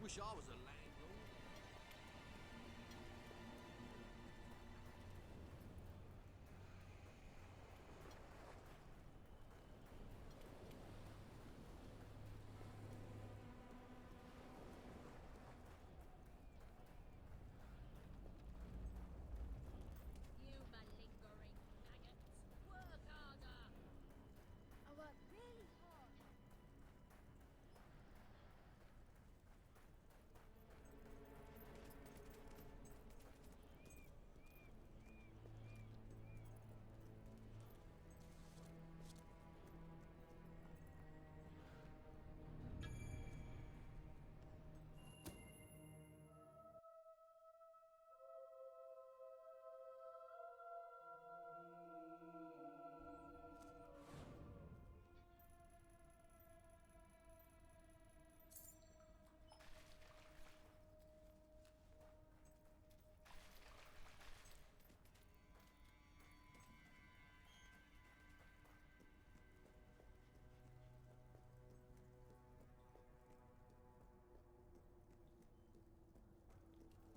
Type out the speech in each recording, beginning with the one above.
Wish I was a landlord. You malingering maggots. Work harder. I work really hard.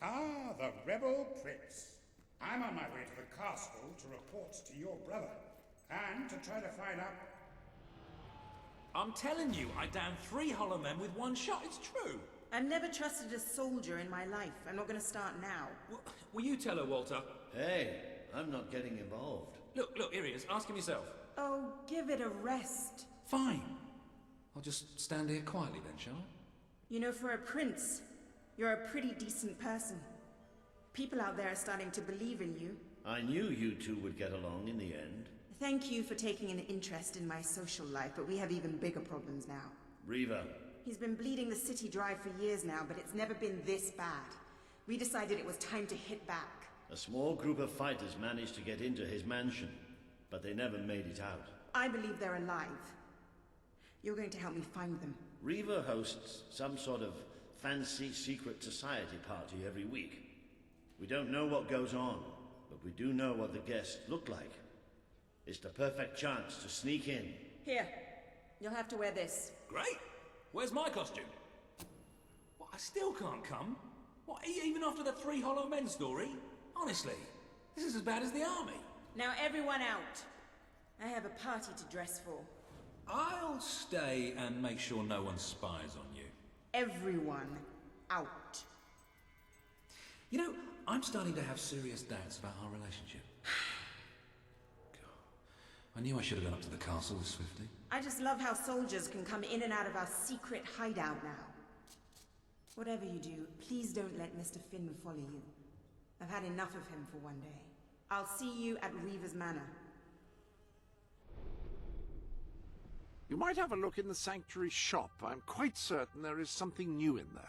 Ah, the rebel prince. I'm on my way to the castle to report to your brother, and to try to find out... I'm telling you, I downed 3 hollow men with 1 shot, it's true. I've never trusted a soldier in my life. I'm not gonna start now. Will you tell her, Walter? Hey, I'm not getting involved. Look, here he is, ask him yourself. Oh, give it a rest. Fine. I'll just stand here quietly then, shall I? You know, for a prince, you're a pretty decent person. People out there are starting to believe in you. I knew you two would get along in the end. Thank you for taking an interest in my social life, but we have even bigger problems now. Riva. He's been bleeding the city dry for years now, but it's never been this bad. We decided it was time to hit back. A small group of fighters managed to get into his mansion, but they never made it out. I believe they're alive. You're going to help me find them. Riva hosts some sort of fancy secret society party every week. We don't know what goes on, but we do know what the guests look like. It's the perfect chance to sneak in. Here, you'll have to wear this. Great. Where's my costume? What, I still can't come? What, even after the 3 hollow men story? Honestly, this is as bad as the army. Now everyone out. I have a party to dress for. I'll stay and make sure no one spies on you. Everyone out. You know, I'm starting to have serious doubts about our relationship. I knew I should have gone up to the castle with Swifty. I just love how soldiers can come in and out of our secret hideout now. Whatever you do, please don't let Mr. Finn follow you. I've had enough of him for one day. I'll see you at Reaver's Manor. You might have a look in the sanctuary shop. I'm quite certain there is something new in there.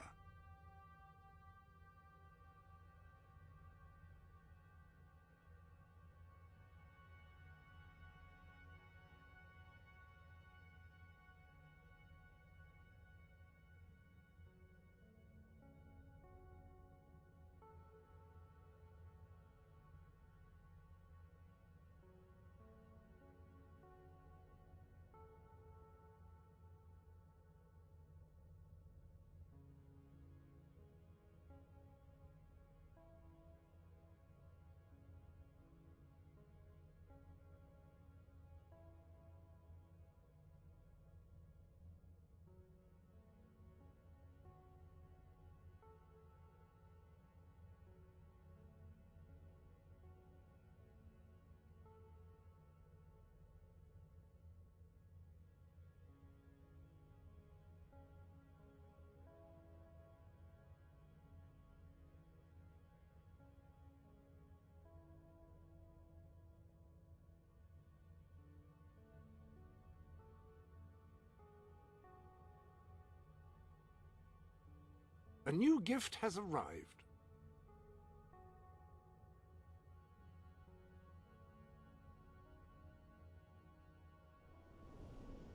A new gift has arrived.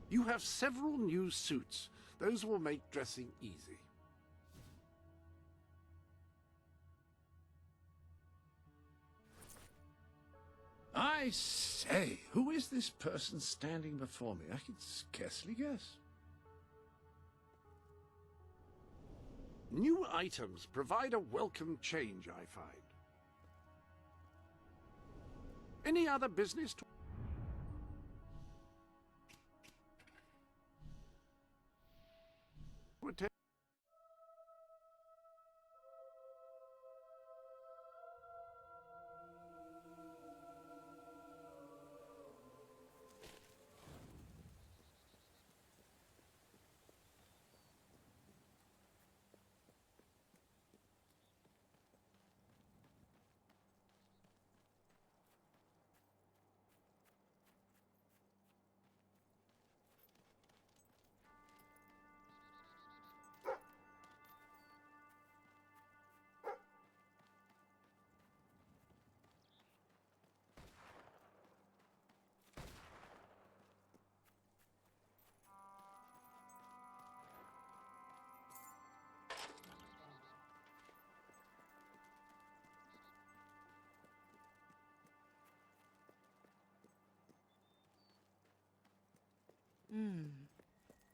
You have several new suits. Those will make dressing easy. I say, who is this person standing before me? I can scarcely guess. New items provide a welcome change, I find. Any other business to attend?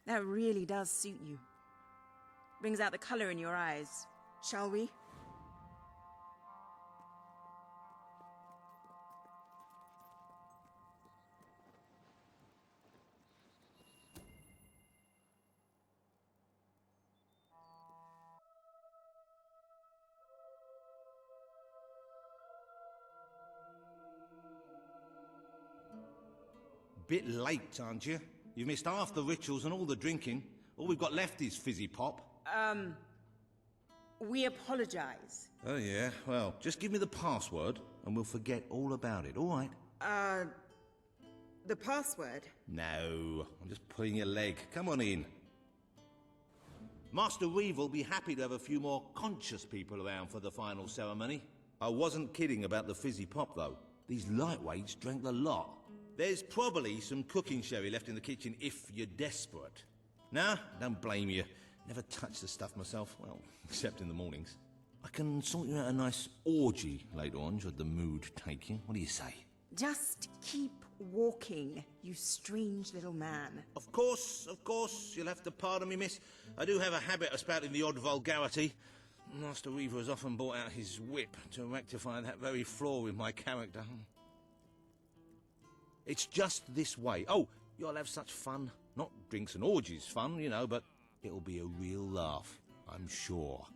That really does suit you. Brings out the color in your eyes. Shall we? Bit late, aren't you? You've missed half the rituals and all the drinking. All we've got left is fizzy pop. We apologize. Oh, yeah? Well, just give me the password and we'll forget all about it, all right? The password? No, I'm just pulling your leg. Come on in. Master Reeve will be happy to have a few more conscious people around for the final ceremony. I wasn't kidding about the fizzy pop, though. These lightweights drank the lot. There's probably some cooking sherry left in the kitchen if you're desperate. Nah, don't blame you. Never touched the stuff myself, well, except in the mornings. I can sort you out a nice orgy later on, should the mood take you. What do you say? Just keep walking, you strange little man. Of course, you'll have to pardon me, miss. I do have a habit of spouting the odd vulgarity. Master Reaver has often brought out his whip to rectify that very flaw in my character. It's just this way. Oh, you'll have such fun. Not drinks and orgies fun, you know, but it'll be a real laugh, I'm sure.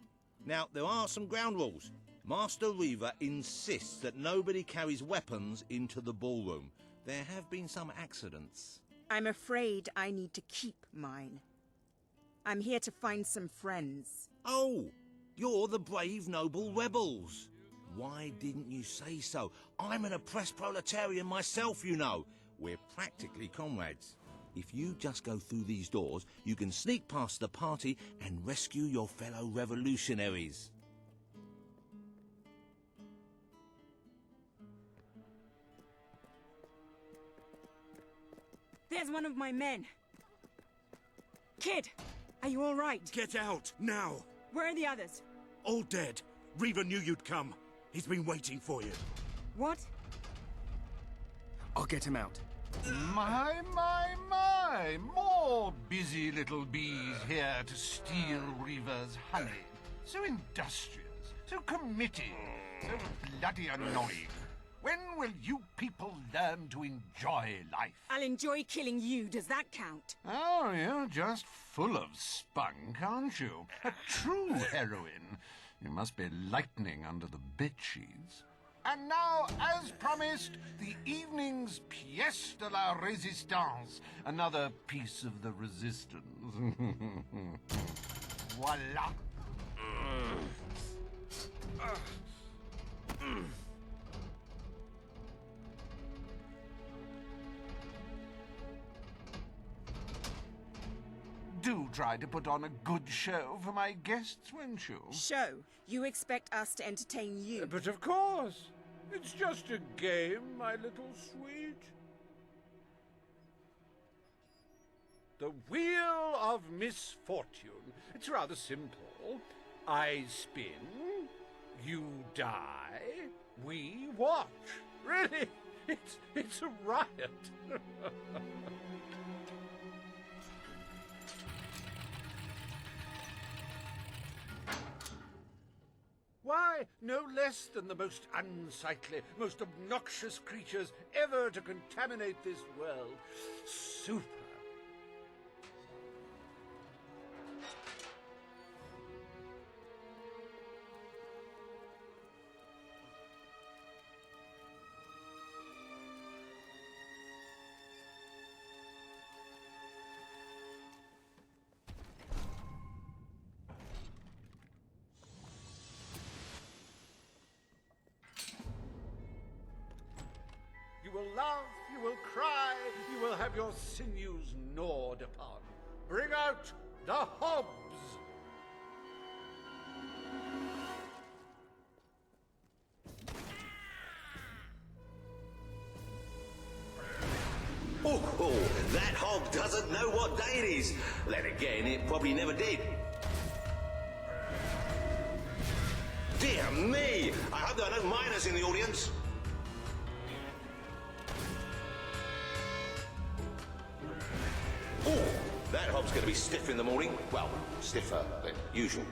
Now, there are some ground rules. Master Reaver insists that nobody carries weapons into the ballroom. There have been some accidents. I'm afraid I need to keep mine. I'm here to find some friends. Oh, you're the brave, noble rebels. Why didn't you say so? I'm an oppressed proletarian myself, you know. We're practically comrades. If you just go through these doors, you can sneak past the party and rescue your fellow revolutionaries. There's one of my men. Kid, are you all right? Get out, now! Where are the others? All dead. Reaver knew you'd come. He's been waiting for you. What? I'll get him out. My! More busy little bees here to steal Reaver's honey. So industrious, so committed, so bloody annoying. When will you people learn to enjoy life? I'll enjoy killing you, does that count? Oh, you're just full of spunk, aren't you? A true heroine. You must be lightning under the bedsheets. And now, as promised, the evening's pièce de la résistance. Another piece of the resistance. Voila. Do try to put on a good show for my guests, won't you? Show? You expect us to entertain you? But of course. It's just a game, my little sweet. The Wheel of Misfortune. It's rather simple. I spin, you die, we watch. Really, it's a riot. I, no less than the most unsightly, most obnoxious creatures ever to contaminate this world. Super. You will laugh, you will cry, you will have your sinews gnawed upon. Bring out the hobs! Oh, that hog doesn't know what day it is. Then again, it probably never did. Dear me! I hope there are no miners in the audience. Oh, that hob's going to be stiff in the morning. Well, stiffer than usual.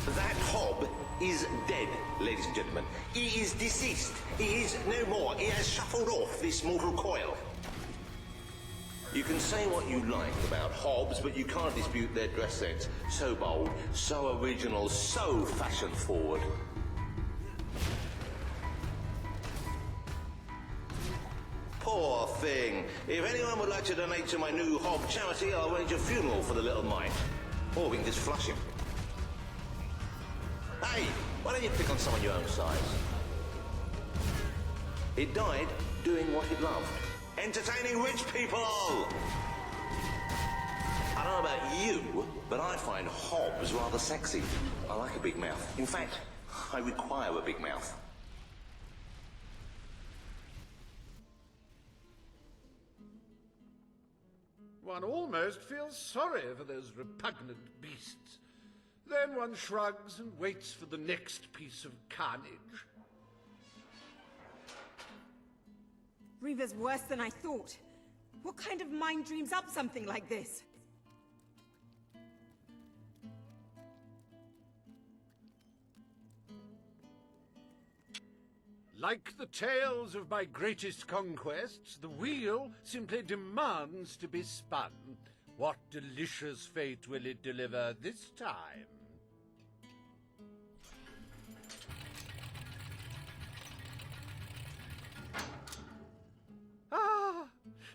That hob is dead, ladies and gentlemen. He is deceased. He is no more. He has shuffled off this mortal coil. You can say what you like about hobs, but you can't dispute their dress sense. So bold, so original, so fashion-forward. Poor thing. If anyone would like to donate to my new hob charity, I'll arrange a funeral for the little mite. Or we can just flush him. Hey, why don't you pick on someone your own size? It died doing what it loved. Entertaining rich people! I don't know about you, but I find hobs rather sexy. I like a big mouth. In fact, I require a big mouth. One almost feels sorry for those repugnant beasts. Then one shrugs and waits for the next piece of carnage. Reaver's worse than I thought. What kind of mind dreams up something like this? Like the tales of my greatest conquests, the wheel simply demands to be spun. What delicious fate will it deliver this time? Ah,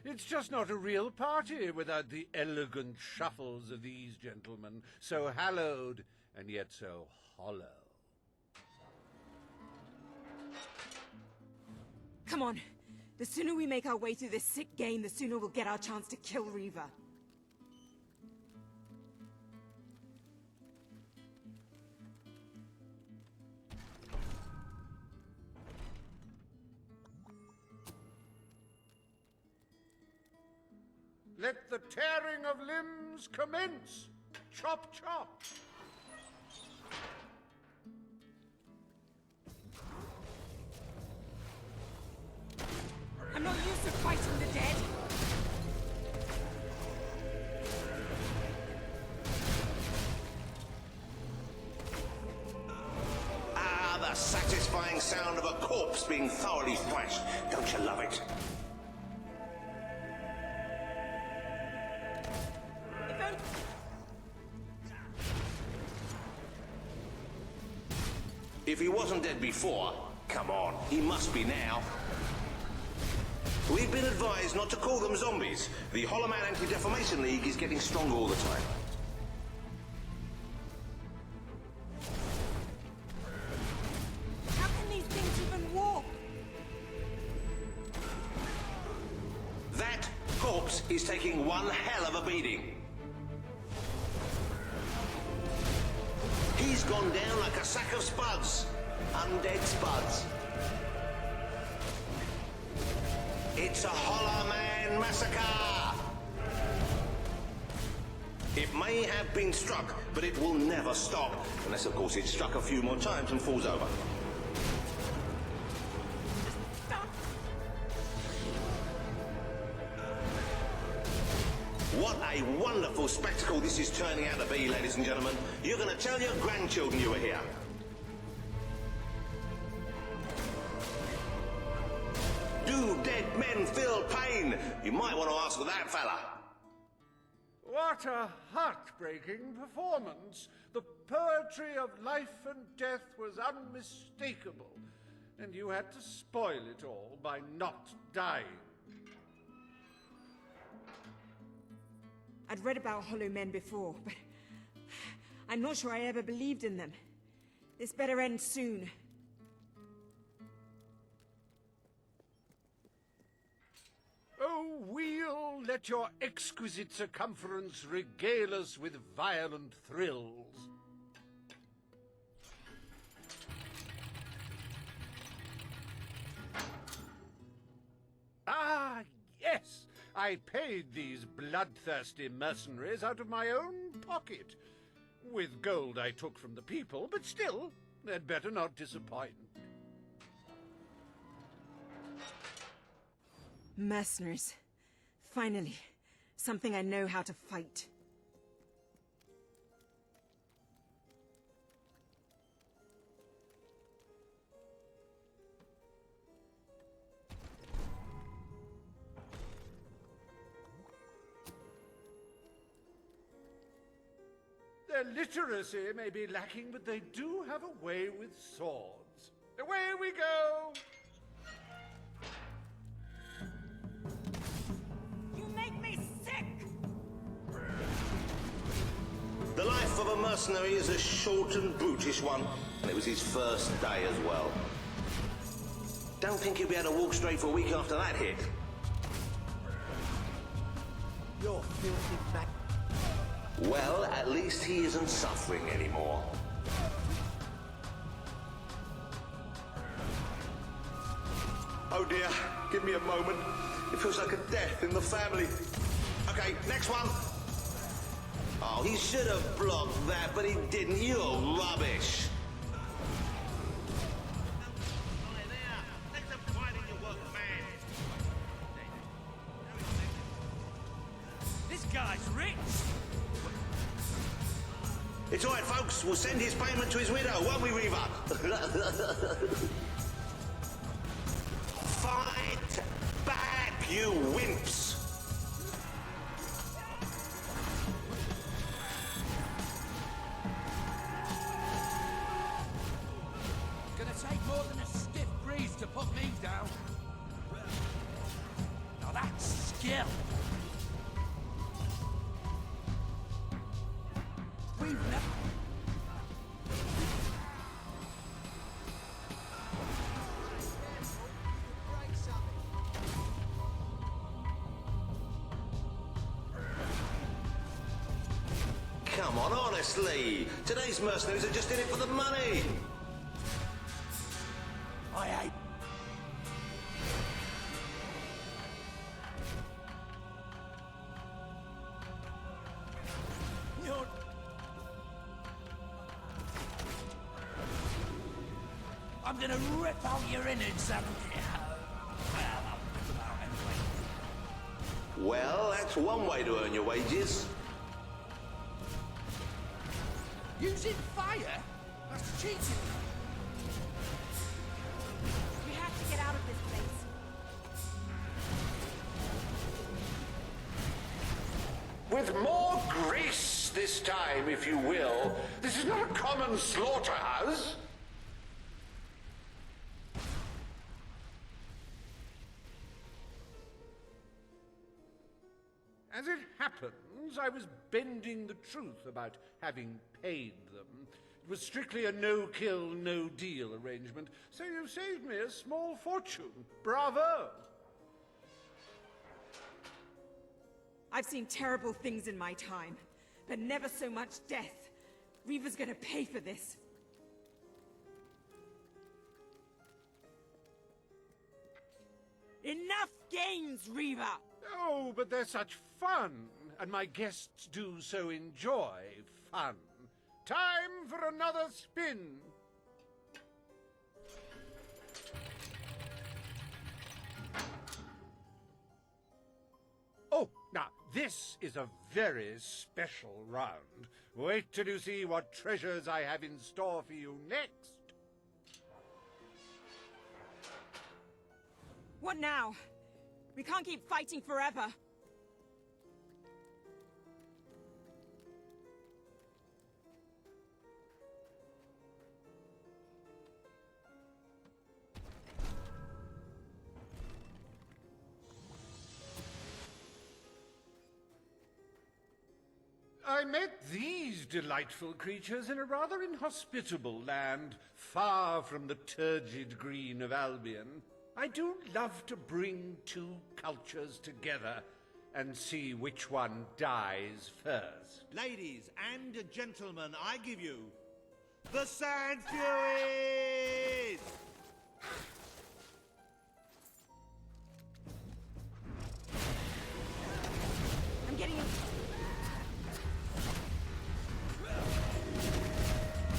it's just not a real party without the elegant shuffles of these gentlemen, so hallowed and yet so hollow. Come on. The sooner we make our way through this sick game, the sooner we'll get our chance to kill Reaver. Let the tearing of limbs commence! Chop, chop! I'm not used to fighting the dead. Ah, the satisfying sound of a corpse being thoroughly thrashed. Don't you love it? If he wasn't dead before, come on, he must be now. We've been advised not to call them zombies. The Hollow Man Anti-Defamation League is getting stronger all the time. How can these things even walk? That corpse is taking one hell of a beating. He's gone down like a sack of spuds. Undead spuds. It's a Hollow Man massacre! It may have been struck, but it will never stop. Unless, of course, it's struck a few more times and falls over. What a wonderful spectacle this is turning out to be, ladies and gentlemen. You're going to tell your grandchildren you were here. Do dead men feel pain? You might want to ask that fella. What a heartbreaking performance. The poetry of life and death was unmistakable, and you had to spoil it all by not dying. I'd read about hollow men before, but I'm not sure I ever believed in them. This better end soon. Oh, wheel, let your exquisite circumference regale us with violent thrills. Ah, yes! I paid these bloodthirsty mercenaries out of my own pocket. With gold I took from the people, but still, they'd better not disappoint. Mercenaries. Finally, something I know how to fight. Their literacy may be lacking, but they do have a way with swords. Away we go! You make me sick! The life of a mercenary is a short and brutish one, and it was his first day as well. Don't think he'll be able to walk straight for a week after that hit. You're filthy back. Well, at least he isn't suffering anymore. Oh dear, give me a moment. It feels like a death in the family. Okay, next one. Oh, he should have blocked that, but he didn't. You're rubbish. This guy's rich. It's all right, folks. We'll send his payment to his widow, won't we, Reaver? Fight back, you wimps! Gonna take more than a stiff breeze to put me down. Now that's skill. We've never... Come on, honestly. Today's mercenaries are just in it for the money. I hate... You're... I'm gonna rip out your innards, haven't you? Well, I'll rip them out anyway. Well, that's one way to earn your wages. Using fire? That's cheating. We have to get out of this place. With more grace this time, if you will. This is not a common slaughterhouse. As it happens, I was bending the truth about having paid them. It was strictly a no-kill, no-deal arrangement, so you've saved me a small fortune. Bravo! I've seen terrible things in my time, but never so much death. Reaver's gonna pay for this. Enough games, Reaver! Oh, but they're such fun, and my guests do so enjoy fun. Time for another spin. Oh, now, This is a very special round. Wait till you see what treasures I have in store for you next. What now? We can't keep fighting forever. I met these delightful creatures in a rather inhospitable land, far from the turgid green of Albion. I do love to bring two cultures together and see which one dies first. Ladies and gentlemen, I give you the Sand Furies! I'm getting...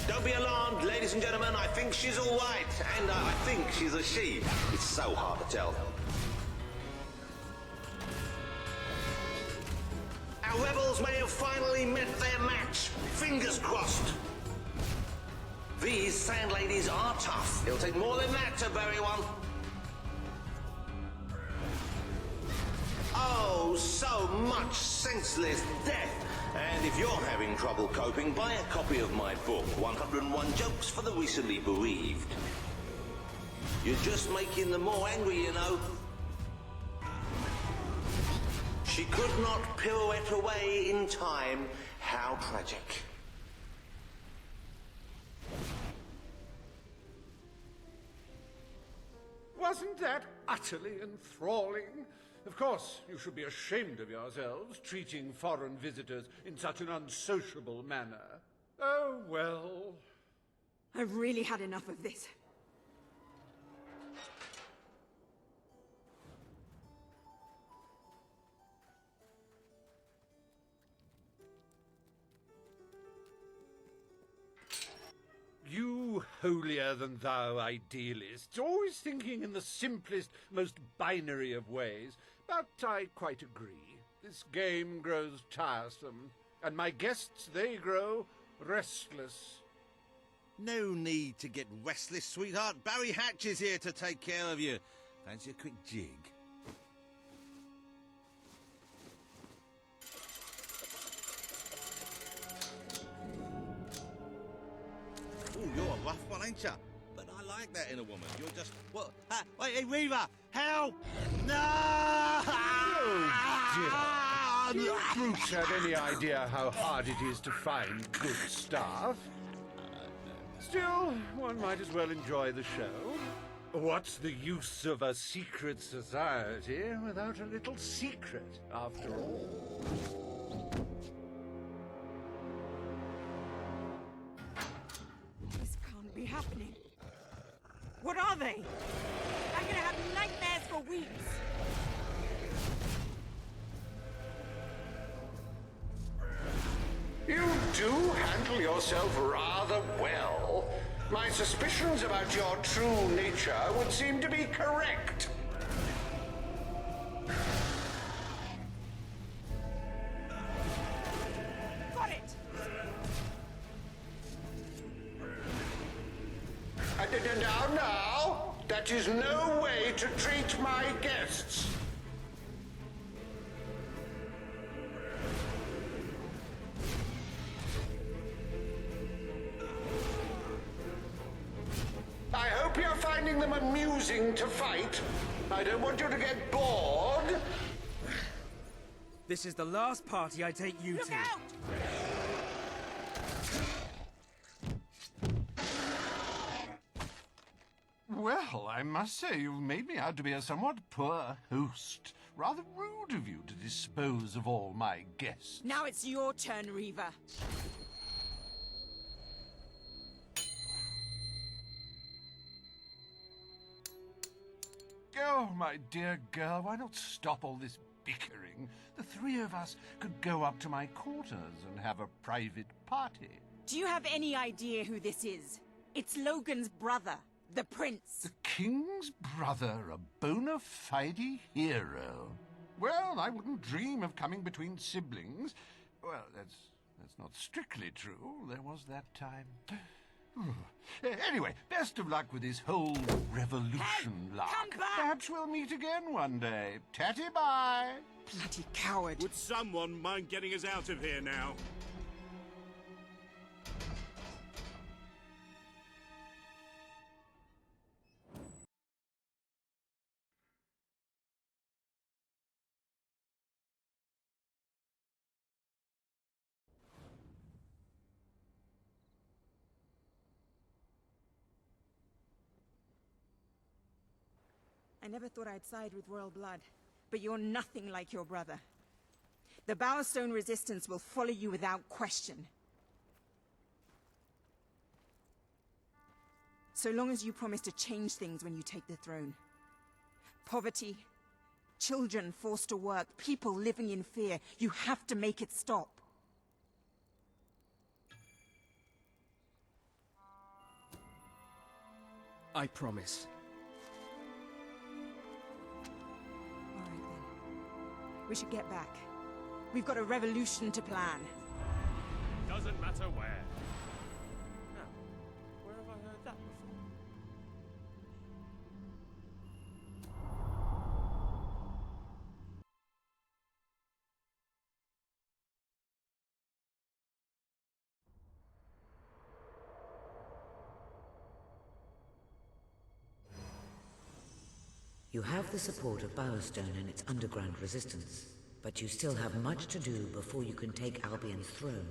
Don't be alarmed, ladies and gentlemen. I think she's all right, and I think she's a she. It's so hard to tell. Our rebels may have finally met their match. Fingers crossed. These sand ladies are tough. It'll take more than that to bury one. Oh, so much senseless death. And if you're having trouble coping, buy a copy of my book, 101 Jokes for the Recently Bereaved. You're just making them more angry, you know. She could not pirouette away in time. How tragic. Wasn't that utterly enthralling? Of course, you should be ashamed of yourselves, treating foreign visitors in such an unsociable manner. Oh, well. I've really had enough of this. You holier-than-thou idealists, always thinking in the simplest, most binary of ways. But I quite agree. This game grows tiresome, and my guests, they grow restless. No need to get restless, sweetheart. Barry Hatch is here to take care of you. Fancy a quick jig? Oh, you're a rough one, ain't ya? But I like that in a woman. You're just... What? Wait, hey, Reaver! Help! No! Oh, dear. Do you brutes have any idea how hard it is to find good staff? Still, one might as well enjoy the show. What's the use of a secret society without a little secret, after all? This can't be happening. What are they? I'm gonna have nightmares for weeks. You do handle yourself rather well. My suspicions about your true nature would seem to be correct. Got it! Now, that is no way to treat my guests. I hope you're finding them amusing to fight. I don't want you to get bored. This is the last party I take you Look to. out! Well, I must say you've made me out to be a somewhat poor host. Rather rude of you to dispose of all my guests. Now it's your turn, Reaver. Oh, my dear girl, why not stop all this bickering? The three of us could go up to my quarters and have a private party. Do you have any idea who this is? It's Logan's brother, the Prince. The King's brother, a bona fide hero. Well, I wouldn't dream of coming between siblings. Well, that's not strictly true. There was that time. Anyway, best of luck with this whole revolution lark. come back! Perhaps we'll meet again one day. Tatty bye. Bloody coward. Would someone mind getting us out of here now? I never thought I'd side with royal blood, but you're nothing like your brother. The Bowerstone resistance will follow you without question. So long as you promise to change things when you take the throne. Poverty, children forced to work, people living in fear. You have to make it stop. I promise. All right, then. We should get back. We've got a revolution to plan. Doesn't matter where. Now, where have I heard that before? You have the support of Bowerstone and its underground resistance, but you still have much to do before you can take Albion's throne.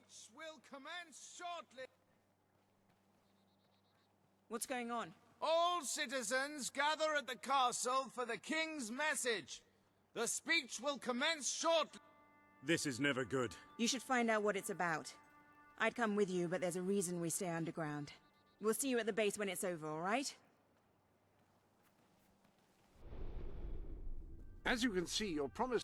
Speech will commence shortly. What's going on? All citizens gather at the castle for the king's message. The speech will commence shortly. This is never good. You should find out what it's about. I'd come with you, but there's a reason we stay underground. We'll see you at the base when it's over, all right? As you can see, your promise...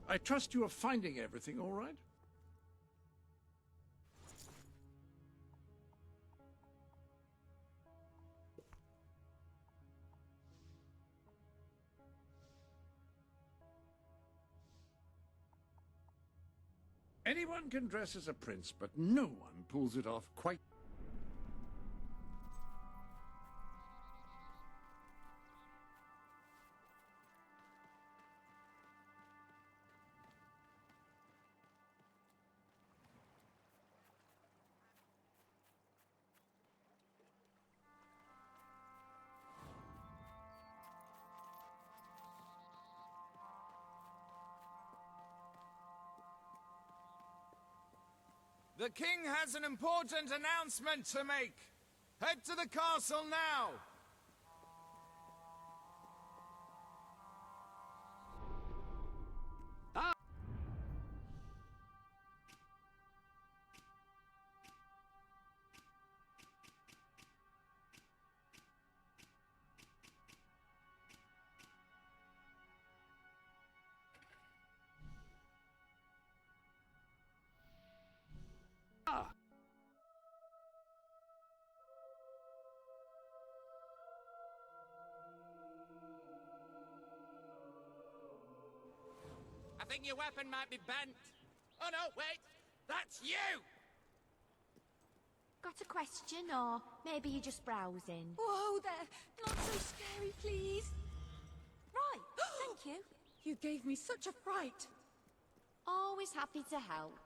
I trust you are finding everything all right? Anyone can dress as a prince, but no one pulls it off quite... The king has an important announcement to make. Head to the castle now. think your weapon might be bent. Oh no, wait! That's you! Got a question, or maybe you're just browsing? Whoa there! Not so scary, please! Right, thank you. You gave me such a fright. Always happy to help.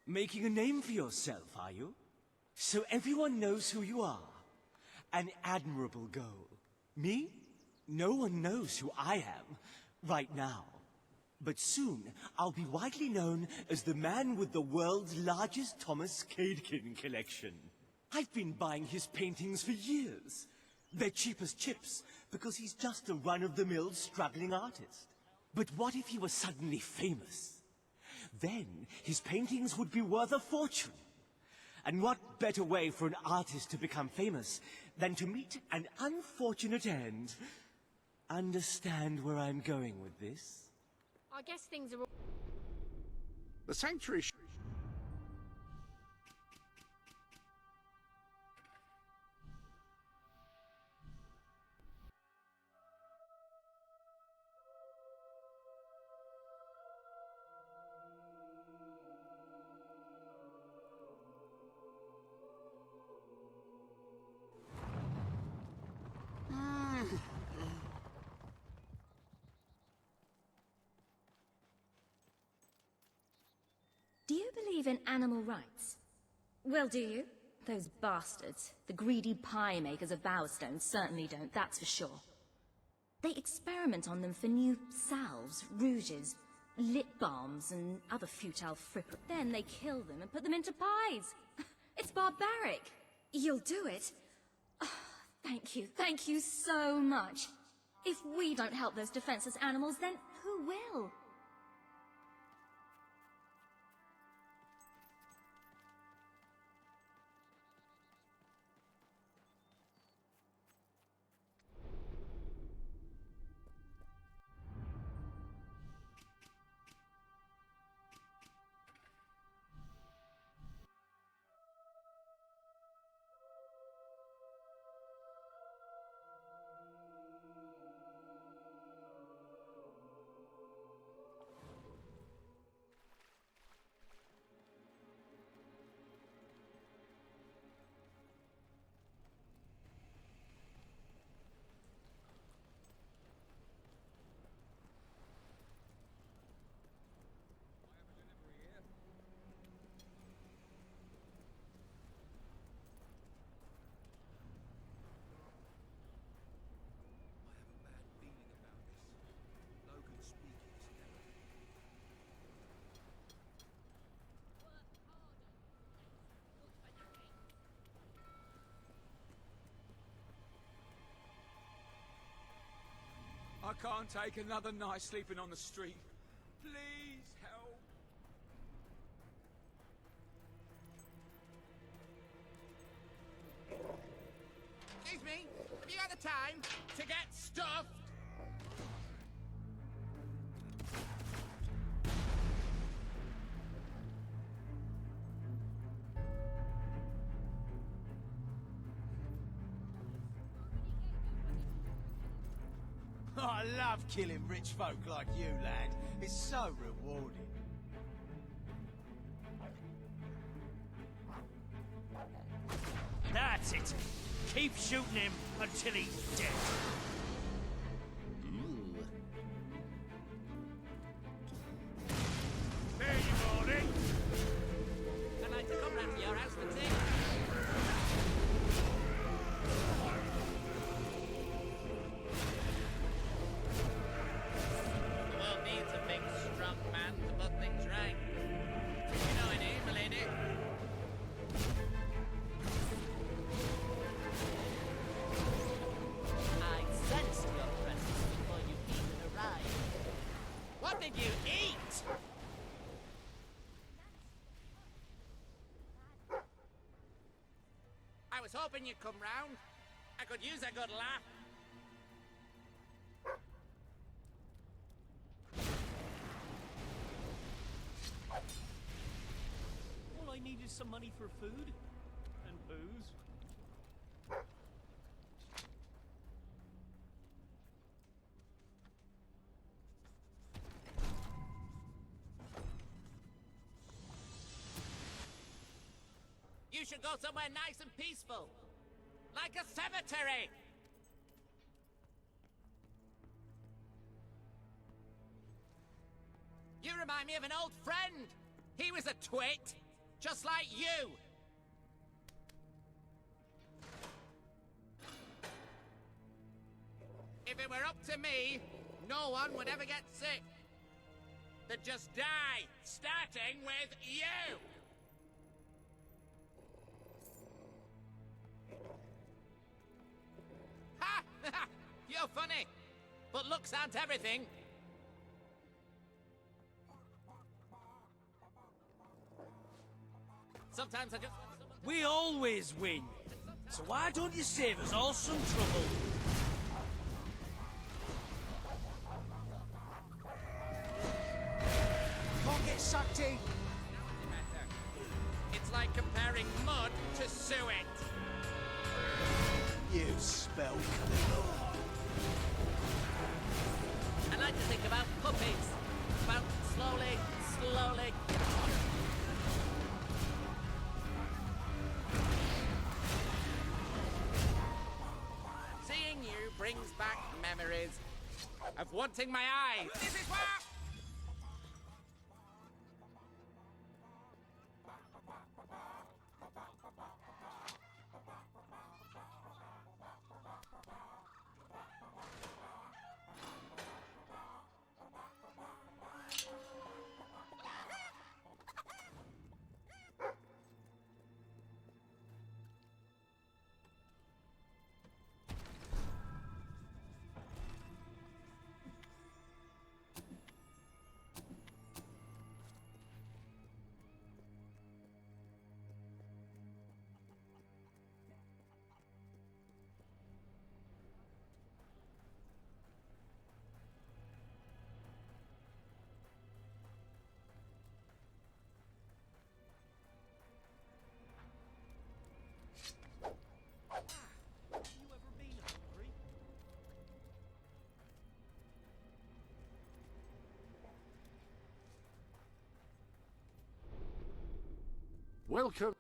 Making a name for yourself, are you? So everyone knows who you are. An admirable goal. Me? No one knows who I am, right now. But soon, I'll be widely known as the man with the world's largest Thomas Cadekin collection. I've been buying his paintings for years. They're cheap as chips, because he's just a run-of-the-mill struggling artist. But what if he was suddenly famous? Then, his paintings would be worth a fortune. And what better way for an artist to become famous than to meet an unfortunate end? Understand where I'm going with this? I guess things are all... The sanctuary. Do you believe in animal rights? Well, do you? Those bastards, the greedy pie makers of Bowerstone, certainly don't, that's for sure. They experiment on them for new salves, rouges, lip balms, and other futile frippery. Then they kill them and put them into pies. It's barbaric. You'll do it? Oh, thank you so much. If we don't help those defenseless animals, then who will? I can't take another night sleeping on the street. Please help. Excuse me, have you got the time to get stuffed? I love killing rich folk like you, lad. It's so rewarding. That's it. Keep shooting him until he's dead. There you go, then. I'd like to come round to your house for tea. The world needs a big, strong man to put things right. You know any, milady? I sensed your presence before you even arrived. What did you eat? I was hoping you'd come round. I could use a good laugh. All I needed some money for food and booze. You should go somewhere nice and peaceful. Like a cemetery! You remind me of an old friend. He was a twit, just like you. If it were up to me, no one would ever get sick. They'd just die, starting with you. Ha! You're funny, but looks aren't everything. Sometimes I just... We always win. So why don't you save us all some trouble? Can't get sucked in. It's like comparing mud to suet. You spell. I like to think about puppies. About slowly. Seeing you brings back memories of wanting my eyes. This is why... Welcome.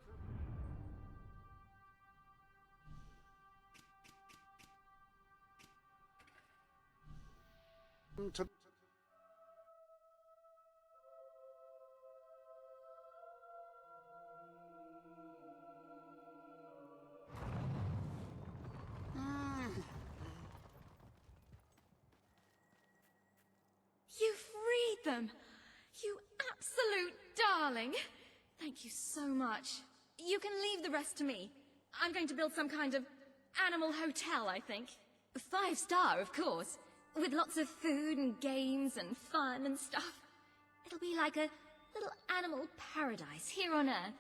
To You freed them! You absolute darling! Thank you so much. You can leave the rest to me. I'm going to build some kind of animal hotel, I think. 5-star, of course. With lots of food and games and fun and stuff. It'll be like a little animal paradise here on Earth.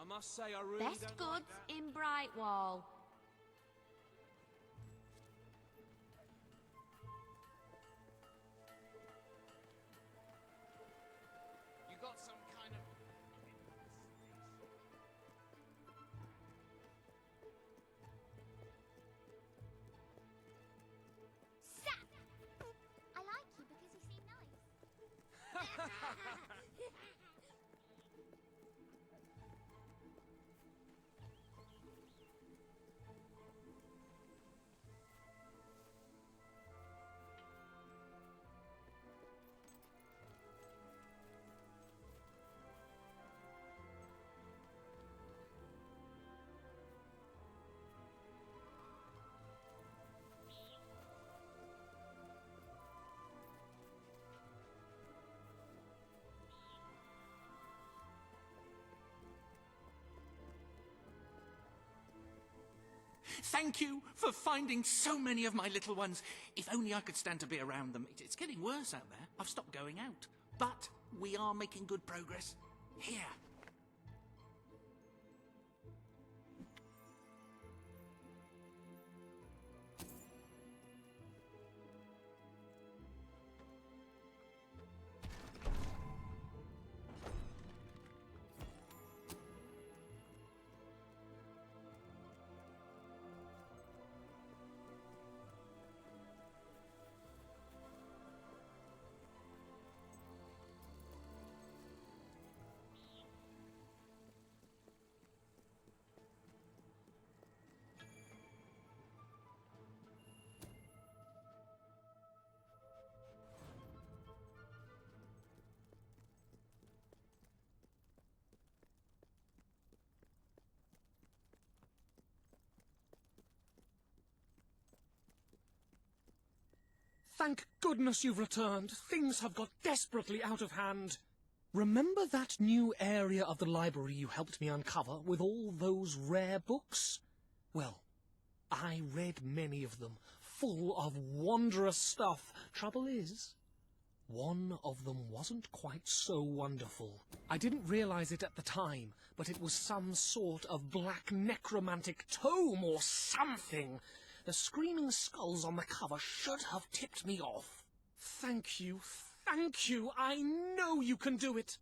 I must say, I really Best don't like goods in Brightwall. You got some kind of... Sap! I like you because you seem nice. Thank you for finding so many of my little ones. If only I could stand to be around them. It's getting worse out there. I've stopped going out. But we are making good progress. Here. Thank goodness you've returned. Things have got desperately out of hand. Remember that new area of the library you helped me uncover with all those rare books? Well, I read many of them, full of wondrous stuff. Trouble is, one of them wasn't quite so wonderful. I didn't realize it at the time, but it was some sort of black necromantic tome or something. The screaming skulls on the cover should have tipped me off. Thank you, thank you. I know you can do it.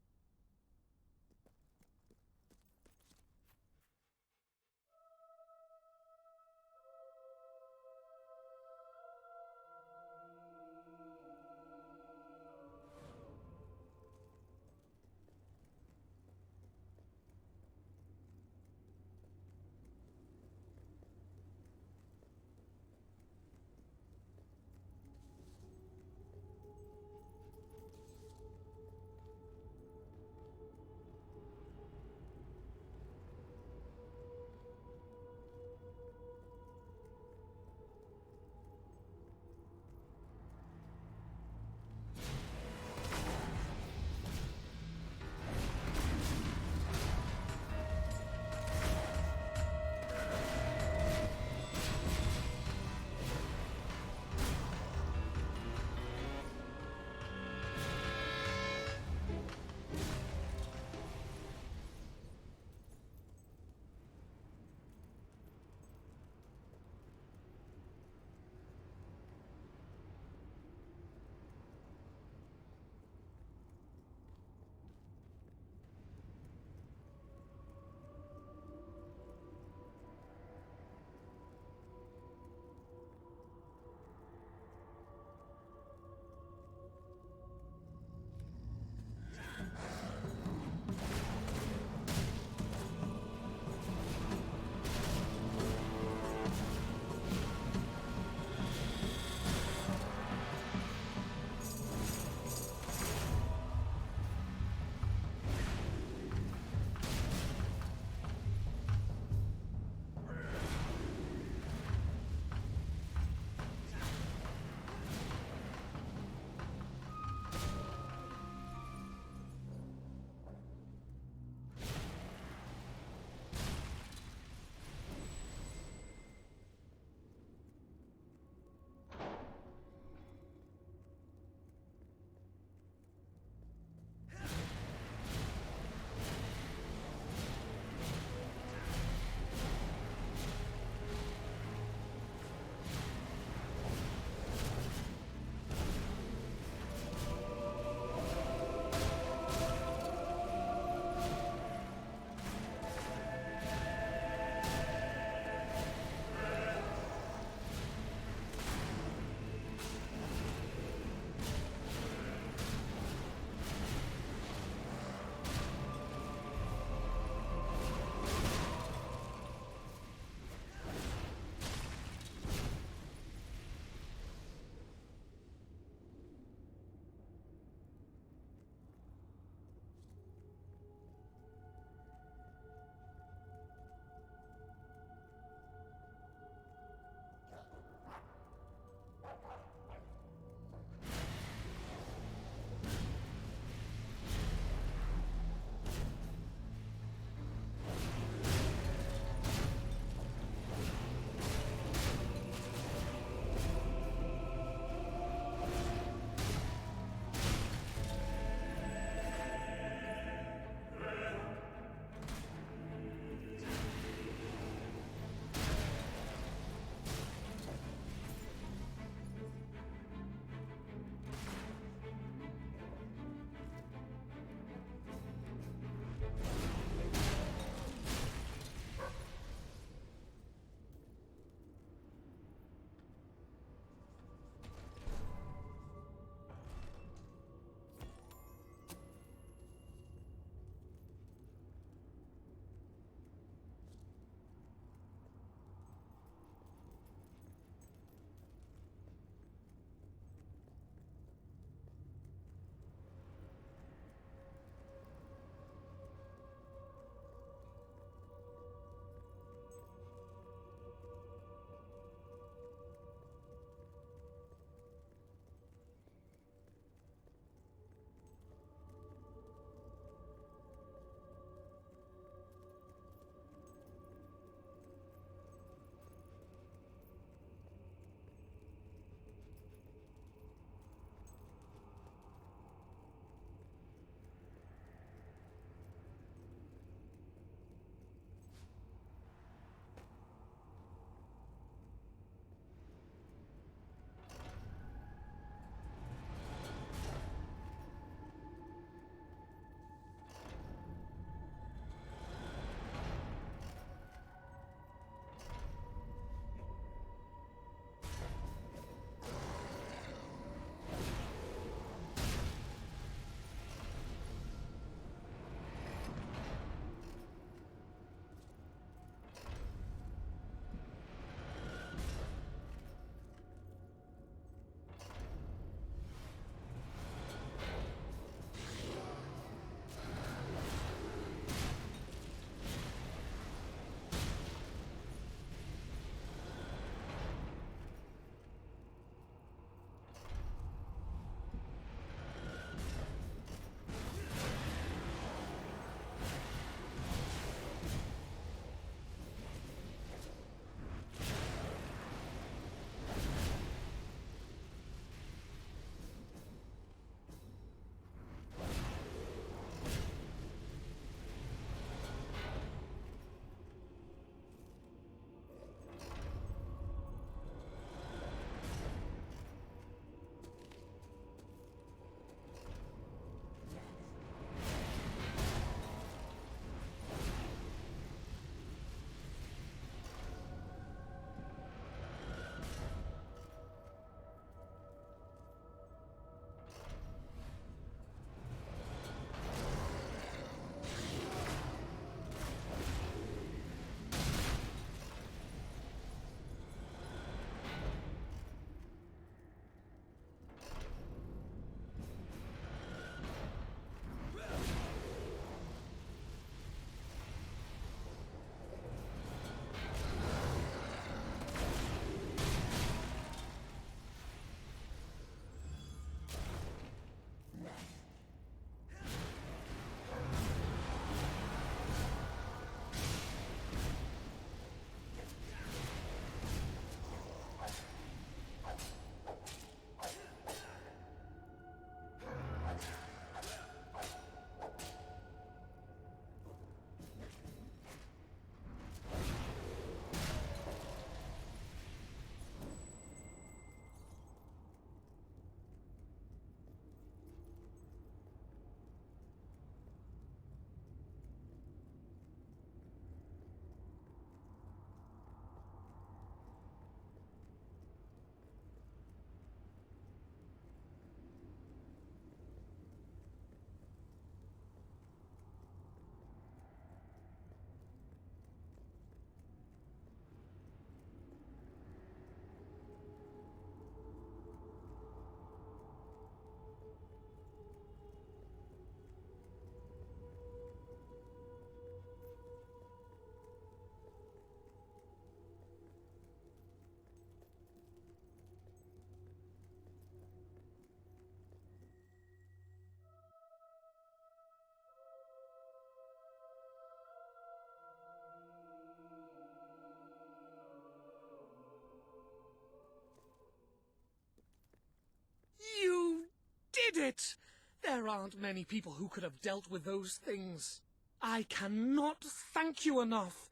did it! There aren't many people who could have dealt with those things. I cannot thank you enough.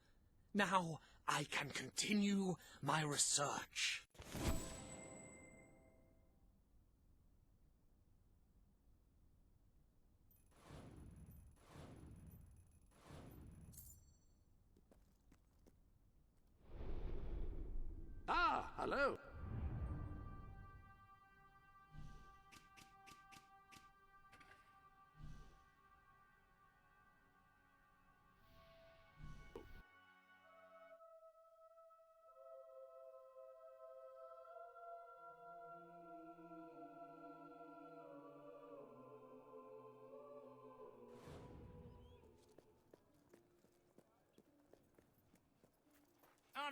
Now I can continue my research. Ah, hello.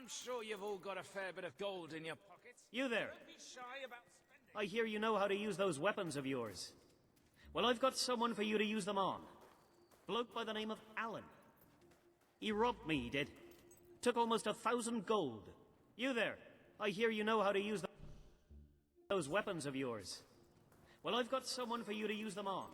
I'm sure you've all got a fair bit of gold in your pockets. You there. Don't be shy about spending. I hear you know how to use those weapons of yours. Well, I've got someone for you to use them on. Bloke by the name of Alan. He robbed me, he did. Took almost 1,000 gold. You there. I hear you know how to use those weapons of yours. Well, I've got someone for you to use them on.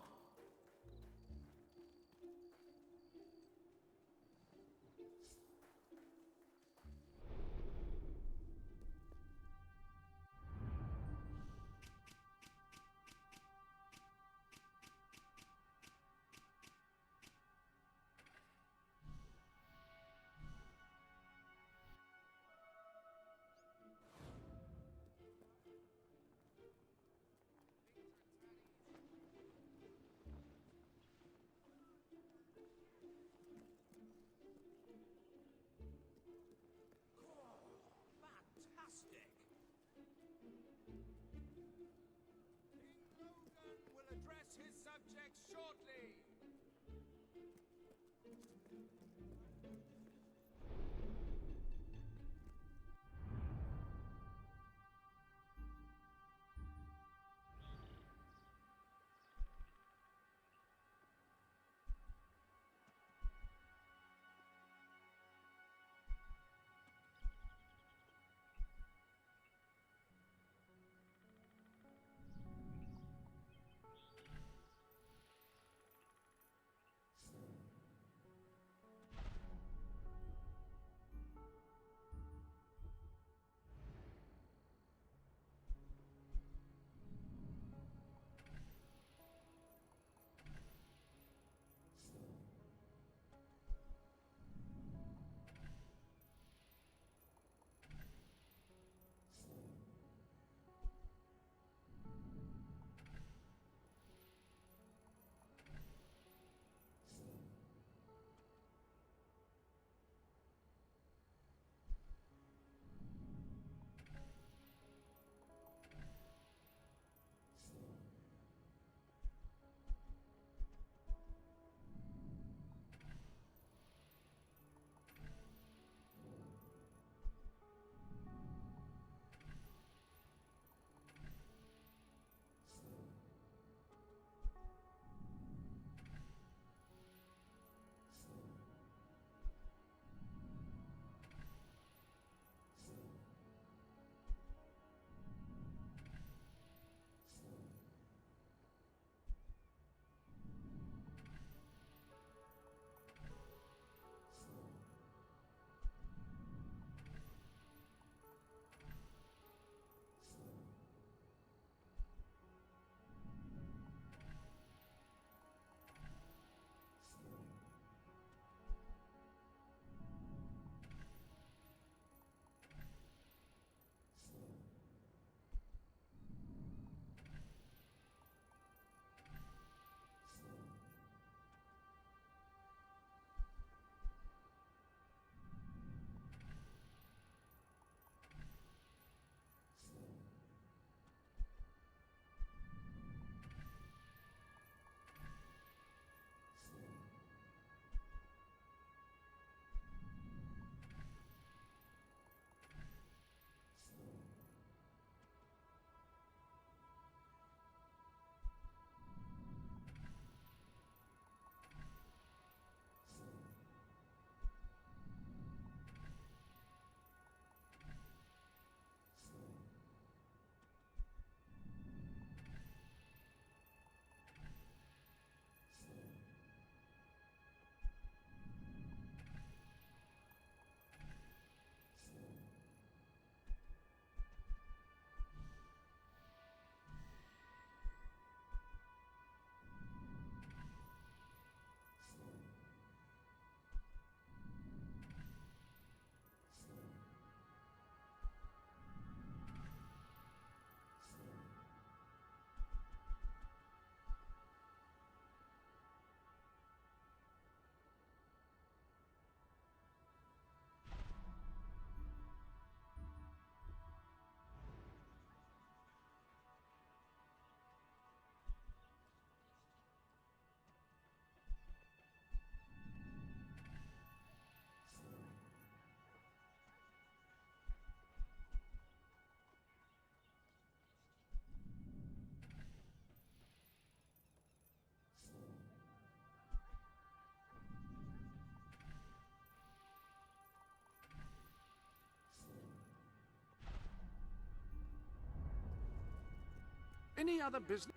Any other business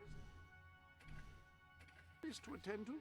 to attend to?